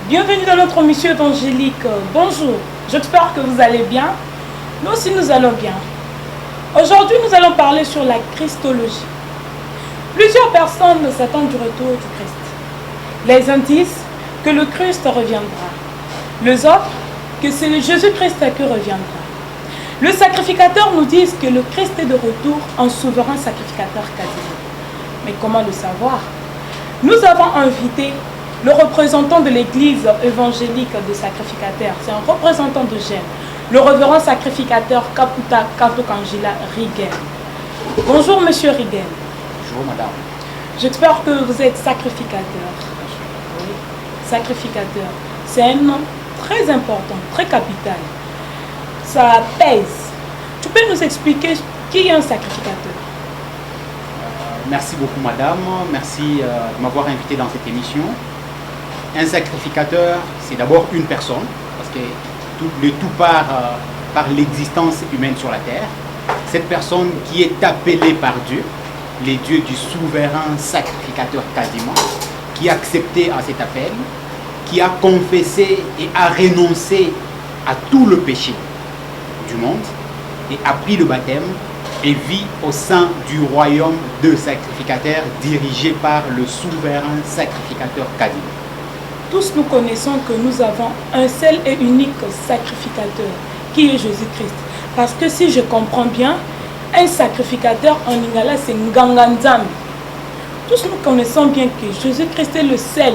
Bienvenue dans notre mission évangélique. Bonjour, j'espère que vous allez bien. Nous aussi nous allons bien. Aujourd'hui nous allons parler sur la Christologie. Plusieurs personnes s'attendent du retour du Christ. Les uns disent que le Christ reviendra. Les autres que c'est le Jésus-Christ qui reviendra. Le sacrificateur nous dit que le Christ est de retour en souverain sacrificateur quasiment. Mais comment le savoir? Nous avons invité le représentant de l'église évangélique des sacrificateurs. C'est un représentant de Gênes, le révérend sacrificateur Kaputa Katokangila Rigen. Bonjour monsieur Rigen. Bonjour madame. J'espère que vous êtes sacrificateur. Oui, sacrificateur. C'est un nom très important, très capital. Ça pèse. Tu peux nous expliquer qui est un sacrificateur? Merci beaucoup madame, merci de m'avoir invité dans cette émission. Un sacrificateur, c'est d'abord une personne, parce que le tout part par l'existence humaine sur la terre. Cette personne qui est appelée par Dieu, les dieux du souverain sacrificateur quasiment, qui a accepté à cet appel, qui a confessé et a renoncé à tout le péché du monde et a pris le baptême et vit au sein du royaume de sacrificateurs dirigé par le souverain sacrificateur quasiment. Tous nous connaissons que nous avons un seul et unique sacrificateur, qui est Jésus-Christ. Parce que si je comprends bien, un sacrificateur en lingala c'est Nganganzambe. Tous nous connaissons bien que Jésus-Christ est le seul,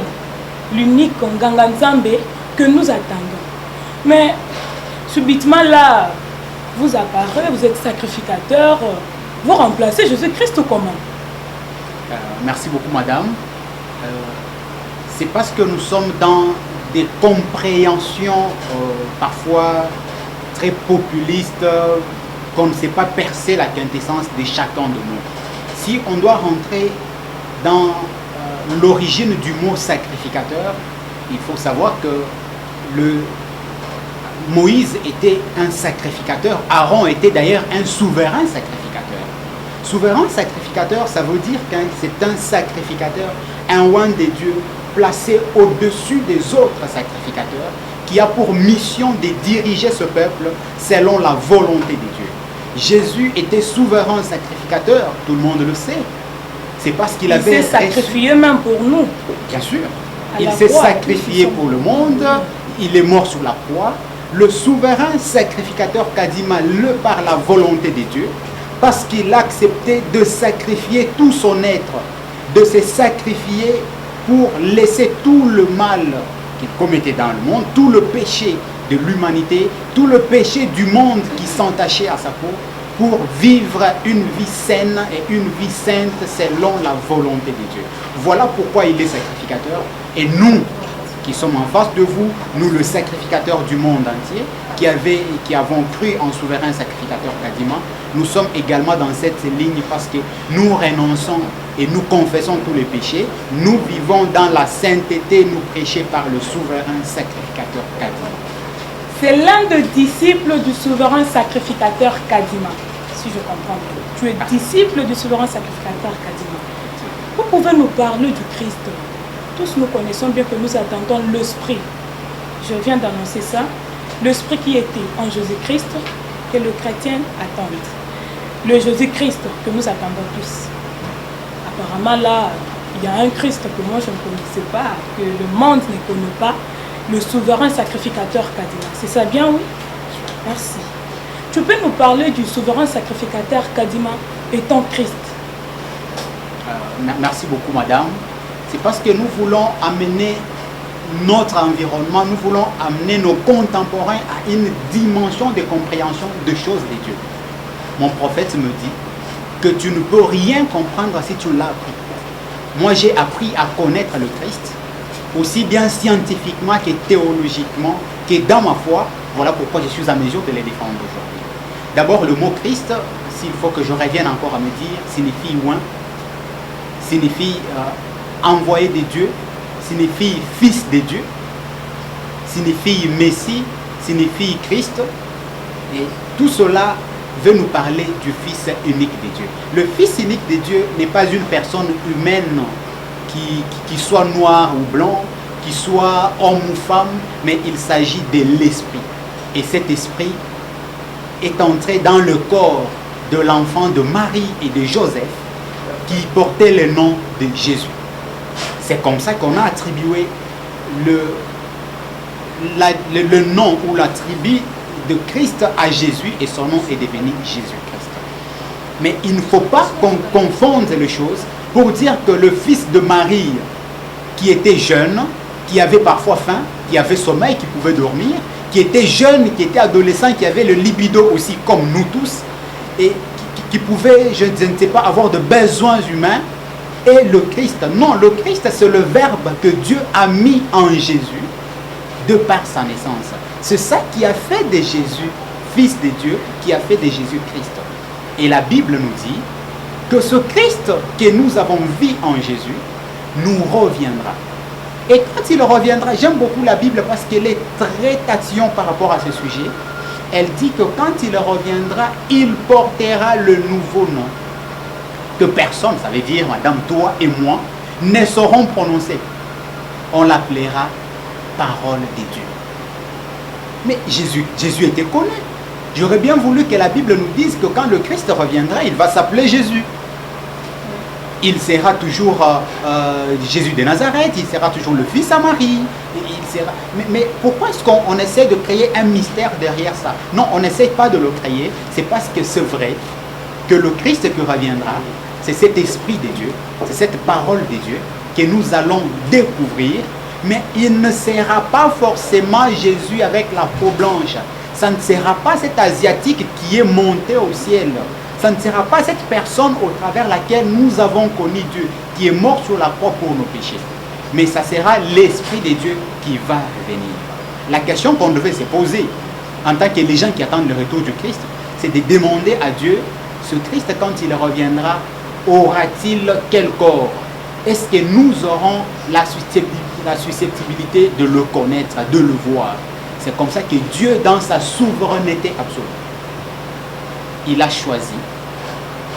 l'unique Nganganzambe que nous attendons. Mais subitement là, vous apparaissez, vous êtes sacrificateur, vous remplacez Jésus-Christ ou comment? Merci beaucoup madame. C'est parce que nous sommes dans des compréhensions parfois très populistes qu'on ne sait pas percer la quintessence de chacun de nous. Si on doit rentrer dans l'origine du mot sacrificateur, il faut savoir que Moïse était un sacrificateur, Aaron était d'ailleurs un souverain sacrificateur. Souverain sacrificateur, ça veut dire que c'est un sacrificateur, un oint de Dieu, placé au-dessus des autres sacrificateurs, qui a pour mission de diriger ce peuple selon la volonté de Dieu. Jésus était souverain sacrificateur, tout le monde le sait. C'est parce qu'il avait... Il s'est sacrifié même pour nous. Bien sûr. Il s'est sacrifié pour le monde, il est mort sur la croix. Le souverain sacrificateur Kadima, par la volonté de Dieu, parce qu'il a accepté de sacrifier tout son être, de se sacrifier pour laisser tout le mal qu'il commettait dans le monde, tout le péché de l'humanité, tout le péché du monde qui s'entachait à sa peau, pour vivre une vie saine et une vie sainte selon la volonté de Dieu. Voilà pourquoi il est sacrificateur. Et nous, qui sommes en face de vous, nous le sacrificateur du monde entier, qui avons cru en souverain sacrificateur Kadima, nous sommes également dans cette ligne parce que nous renonçons et nous confessons tous les péchés, nous vivons dans la sainteté, nous prêchés par le souverain sacrificateur Kadima. C'est l'un des disciples du souverain sacrificateur Kadima, si je comprends bien. Tu es disciple du souverain sacrificateur Kadima. Vous pouvez nous parler du Christ? Tous nous connaissons bien que nous attendons l'Esprit. Je viens d'annoncer ça. L'Esprit qui était en Jésus-Christ, que le chrétien attend. Le Jésus-Christ que nous attendons tous. Apparemment là, il y a un Christ que moi je ne connaissais pas, que le monde ne connaît pas, le souverain sacrificateur Kadima. C'est ça bien, oui? Merci. Tu peux nous parler du souverain sacrificateur Kadima étant Christ? Merci beaucoup madame. C'est parce que nous voulons amener notre environnement, nous voulons amener nos contemporains à une dimension de compréhension de choses de Dieu. Mon prophète me dit que tu ne peux rien comprendre si tu l'as appris. Moi, j'ai appris à connaître le Christ, aussi bien scientifiquement que théologiquement, que dans ma foi. Voilà pourquoi je suis à mesure de les défendre aujourd'hui. D'abord, le mot Christ, s'il faut que je revienne encore à me dire, signifie loin, signifie envoyé de Dieu, signifie fils de Dieu, signifie Messie, signifie Christ. Et tout cela veut nous parler du Fils unique de Dieu. Le Fils unique de Dieu n'est pas une personne humaine qui soit noire ou blanc, qu'il soit homme ou femme, mais il s'agit de l'esprit. Et cet esprit est entré dans le corps de l'enfant de Marie et de Joseph qui portait le nom de Jésus. C'est comme ça qu'on a attribué le nom ou l'attribut de Christ à Jésus et son nom est devenu Jésus-Christ. Mais il ne faut pas qu'on confonde les choses pour dire que le fils de Marie qui était jeune, qui avait parfois faim, qui avait sommeil, qui pouvait dormir, qui était jeune, qui était adolescent, qui avait le libido aussi comme nous tous, et qui pouvait, je ne sais pas, avoir de besoins humains, et le Christ. Non, le Christ, c'est le Verbe que Dieu a mis en Jésus de par sa naissance. C'est ça qui a fait de Jésus, Fils de Dieu, qui a fait de Jésus Christ. Et la Bible nous dit que ce Christ que nous avons vu en Jésus nous reviendra. Et quand il reviendra, j'aime beaucoup la Bible parce qu'elle est très tatillon par rapport à ce sujet. Elle dit que quand il reviendra, il portera le nouveau nom que personne, ça veut dire madame, toi et moi, ne sauront prononcer. On l'appellera parole de Dieu. Mais Jésus était connu. J'aurais bien voulu que la Bible nous dise que quand le Christ reviendra, il va s'appeler Jésus. Il sera toujours Jésus de Nazareth, il sera toujours le fils à Marie. Mais pourquoi est-ce qu'on essaie de créer un mystère derrière ça? Non, on n'essaie pas de le créer, c'est parce que c'est vrai que le Christ qui reviendra, c'est cet esprit de Dieu, c'est cette parole de Dieu que nous allons découvrir, mais il ne sera pas forcément Jésus avec la peau blanche. Ça ne sera pas cet Asiatique qui est monté au ciel. Ça ne sera pas cette personne au travers laquelle nous avons connu Dieu, qui est mort sur la croix pour nos péchés. Mais ça sera l'Esprit de Dieu qui va revenir. La question qu'on devait se poser, en tant que les gens qui attendent le retour du Christ, c'est de demander à Dieu, ce Christ, quand il reviendra, aura-t-il quel corps? Est-ce que nous aurons la susceptibilité de le connaître, de le voir? C'est comme ça que Dieu, dans sa souveraineté absolue, il a choisi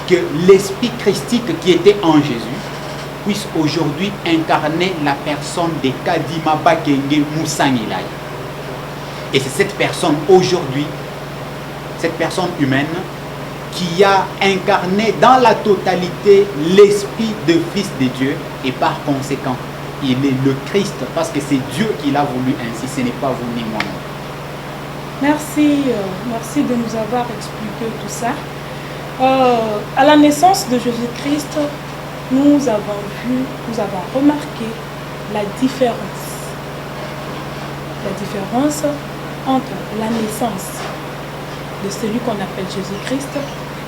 que l'esprit christique qui était en Jésus puisse aujourd'hui incarner la personne de Kadima Bakenge Moussangilai. Et c'est cette personne aujourd'hui, cette personne humaine, qui a incarné dans la totalité l'esprit de Fils de Dieu, et par conséquent, il est le Christ, parce que c'est Dieu qui l'a voulu ainsi, ce n'est pas vous ni moi. Merci, merci de nous avoir expliqué tout ça. À la naissance de Jésus-Christ, nous avons remarqué la différence entre la naissance de celui qu'on appelle Jésus-Christ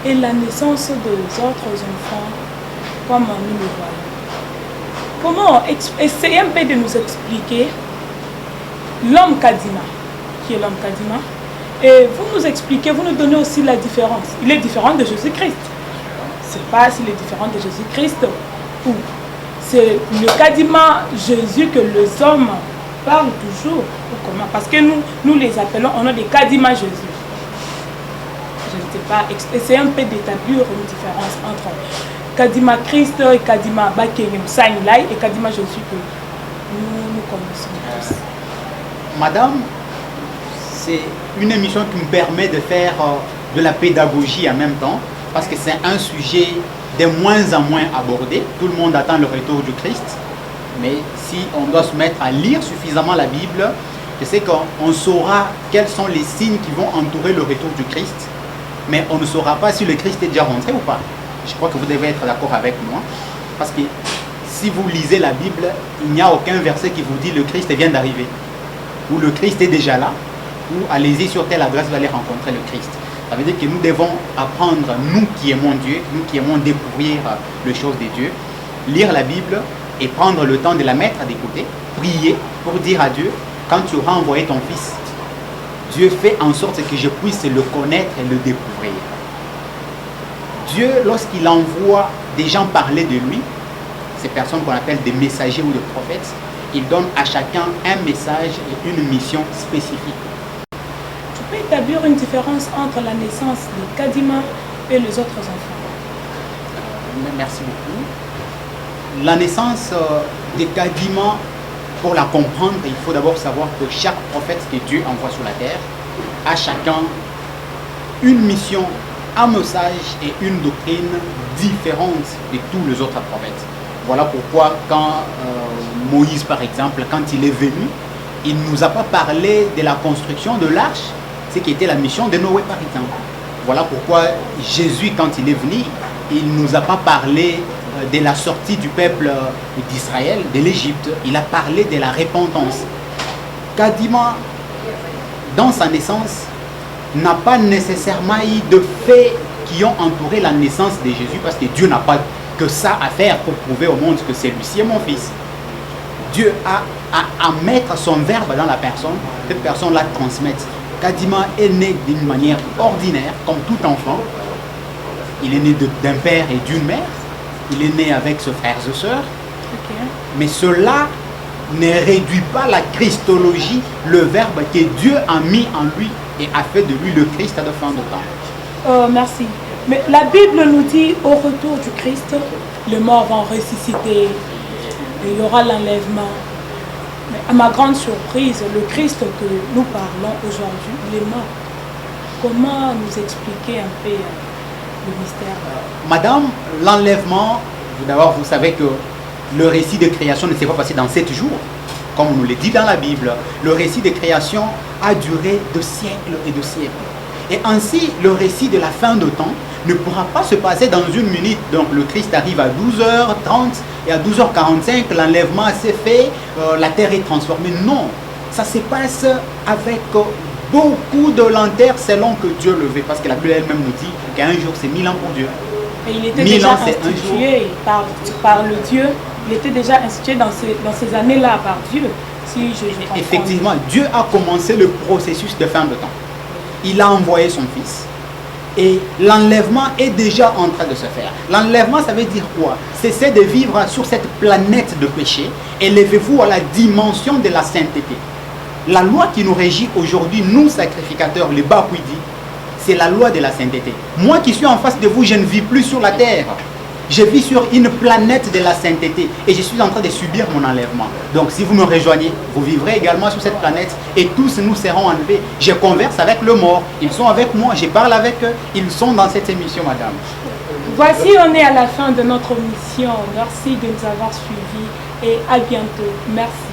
et la naissance des autres enfants comme nous le voyons. Comment essayer un peu de nous expliquer l'homme Kadima, qui est l'homme Kadima, et vous nous expliquez, vous nous donnez aussi la différence. Il est différent de Jésus-Christ. C'est pas s'il est différent de Jésus-Christ ou c'est le Kadima Jésus que les hommes parlent toujours ou comment, parce que nous les appelons, on a des Kadima Jésus. Je ne sais pas, essayez un peu d'établir une différence entre Kadima Christ et Kadima Bakengem Sainilai et Kadima Jésus que nous connaissons tous. Madame, c'est une émission qui me permet de faire de la pédagogie en même temps, parce que c'est un sujet de moins en moins abordé. Tout le monde attend le retour du Christ, mais si on doit se mettre à lire suffisamment la Bible, je sais qu'on saura quels sont les signes qui vont entourer le retour du Christ, mais on ne saura pas si le Christ est déjà rentré ou pas. Je crois que vous devez être d'accord avec moi, parce que si vous lisez la Bible, il n'y a aucun verset qui vous dit le Christ vient d'arriver, ou le Christ est déjà là, ou allez-y sur telle adresse, vous allez rencontrer le Christ. Ça veut dire que nous devons apprendre, nous qui aimons Dieu, nous qui aimons découvrir les choses de Dieu, lire la Bible et prendre le temps de la mettre de côté, prier pour dire à Dieu, quand tu auras envoyé ton Fils, Dieu fait en sorte que je puisse le connaître et le découvrir. Dieu, lorsqu'il envoie des gens parler de lui, ces personnes qu'on appelle des messagers ou des prophètes, il donne à chacun un message et une mission spécifique. Tu peux établir une différence entre la naissance de Kadima et les autres enfants? Merci beaucoup. La naissance de Kadima Pour la comprendre, il faut d'abord savoir que chaque prophète que Dieu envoie sur la terre a chacun une mission, un message et une doctrine différente de tous les autres prophètes. Voilà pourquoi quand Moïse, par exemple, quand il est venu, il ne nous a pas parlé de la construction de l'arche, ce qui était la mission de Noé, par exemple. Voilà pourquoi Jésus, quand il est venu, il ne nous a pas parlé de la sortie du peuple d'Israël, de l'Égypte. Il a parlé de la repentance. Kadima, dans sa naissance, n'a pas nécessairement eu de faits qui ont entouré la naissance de Jésus, parce que Dieu n'a pas que ça à faire pour prouver au monde que celui-ci est mon fils. Dieu a à mettre son verbe dans la personne, cette personne la transmettre. Kadima est né d'une manière ordinaire, comme tout enfant. Il est né d'un père et d'une mère. Il est né avec ses frères et sœurs. Okay. Mais cela ne réduit pas la Christologie, le verbe que Dieu a mis en lui et a fait de lui le Christ à la fin de temps. Merci. Mais la Bible nous dit, au retour du Christ, les morts vont ressusciter, il y aura l'enlèvement. Mais à ma grande surprise, le Christ que nous parlons aujourd'hui, il est mort. Comment nous expliquer un peu le mystère? Madame, l'enlèvement, d'abord vous savez que le récit de création ne s'est pas passé dans 7 jours, comme on nous le dit dans la Bible. Le récit de création a duré de siècles et de siècles. Et ainsi, le récit de la fin de temps ne pourra pas se passer dans une minute. Donc le Christ arrive à 12h30 et à 12h45, l'enlèvement s'est fait, la terre est transformée. Non, ça se passe avec beaucoup de lenteur selon que Dieu le veut. Parce que la Bible elle-même nous dit qu'un jour c'est 1000 ans pour Dieu. Et il était déjà institué par le Dieu, il était déjà institué dans ces années-là par Dieu. Si je Effectivement, Dieu a commencé le processus de fin de temps. Il a envoyé son fils. Et l'enlèvement est déjà en train de se faire. L'enlèvement, ça veut dire quoi? Cessez de vivre sur cette planète de péché. Élevez-vous à la dimension de la sainteté. La loi qui nous régit aujourd'hui, nous sacrificateurs, les Bakwidi, c'est la loi de la sainteté. Moi qui suis en face de vous, je ne vis plus sur la terre. Je vis sur une planète de la sainteté et je suis en train de subir mon enlèvement. Donc si vous me rejoignez, vous vivrez également sur cette planète et tous nous serons enlevés. Je converse avec le mort, ils sont avec moi, je parle avec eux, ils sont dans cette émission, madame. Voici, on est à la fin de notre mission. Merci de nous avoir suivis et à bientôt. Merci.